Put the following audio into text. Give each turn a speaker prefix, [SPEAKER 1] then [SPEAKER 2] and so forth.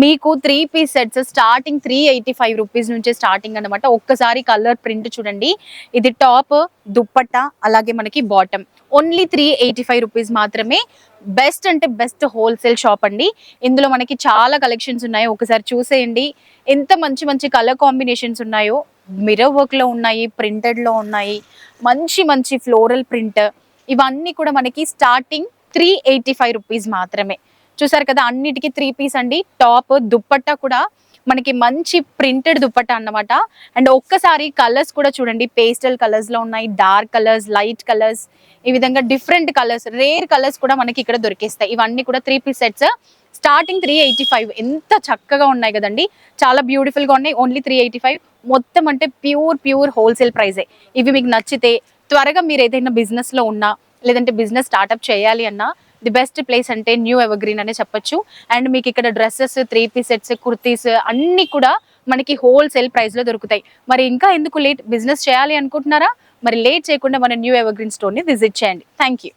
[SPEAKER 1] మీకు 3 piece sets starting 385 rupees నుంచే starting అనమాట. ఒక్కసారి కలర్ ప్రింట్ చూడండి. ఇది టాప్, దుప్పట్టా, అలాగే మనకి బాటమ్. ఓన్లీ 385 రూపీస్ మాత్రమే. బెస్ట్ అంటే బెస్ట్ హోల్సేల్ షాప్ అండి. ఇందులో మనకి చాలా కలెక్షన్స్ ఉన్నాయి. ఒకసారి చూసేయండి ఎంత మంచి మంచి కలర్ కాంబినేషన్స్ ఉన్నాయో. మిర్రర్ వర్క్ లో ఉన్నాయి, ప్రింటెడ్ లో ఉన్నాయి, మంచి మంచి ఫ్లోరల్ ప్రింట్. ఇవన్నీ కూడా మనకి స్టార్టింగ్ 385 రూపీస్ మాత్రమే. చూసారు కదా, అన్నిటికీ 3 పీస్ అండి. టాప్, దుప్పట్టా కూడా మనకి మంచి ప్రింటెడ్ దుప్పట్టా అన్నమాట. అండ్ ఒక్కసారి కలర్స్ కూడా చూడండి, పేస్టల్ కలర్స్ లో ఉన్నాయి, డార్క్ కలర్స్, లైట్ కలర్స్, ఈ విధంగా డిఫరెంట్ కలర్స్, రేర్ కలర్స్ కూడా మనకి ఇక్కడ దొరికేస్తాయి. ఇవన్నీ కూడా 3 పీస్ సెట్స్ స్టార్టింగ్ 385. ఎంత చక్కగా ఉన్నాయి కదండి, చాలా బ్యూటిఫుల్ గా ఉన్నాయి. ఓన్లీ 385. మొత్తం అంటే ప్యూర్ హోల్సేల్ ప్రైజే. ఇవి మీకు నచ్చితే త్వరగా మీరు ఏదైనా బిజినెస్ లో ఉన్నా, లేదంటే బిజినెస్ స్టార్ట్అప్ చేయాలి అన్నా, ది బెస్ట్ ప్లేస్ అంటే న్యూ ఎవర్ గ్రీన్ అనే చెప్పొచ్చు. అండ్ మీకు ఇక్కడ డ్రెస్సెస్, 3 పీస్ సెట్స్, కుర్తీస్ అన్ని కూడా మనకి హోల్సేల్ ప్రైస్ లో దొరుకుతాయి. మరి ఇంకా ఎందుకు లేట్, బిజినెస్ చేయాలి అనుకుంటున్నారా? మరి లేట్ చేయకుండా మన న్యూ ఎవర్ గ్రీన్ స్టోర్ ని విజిట్ చేయండి. Thank you.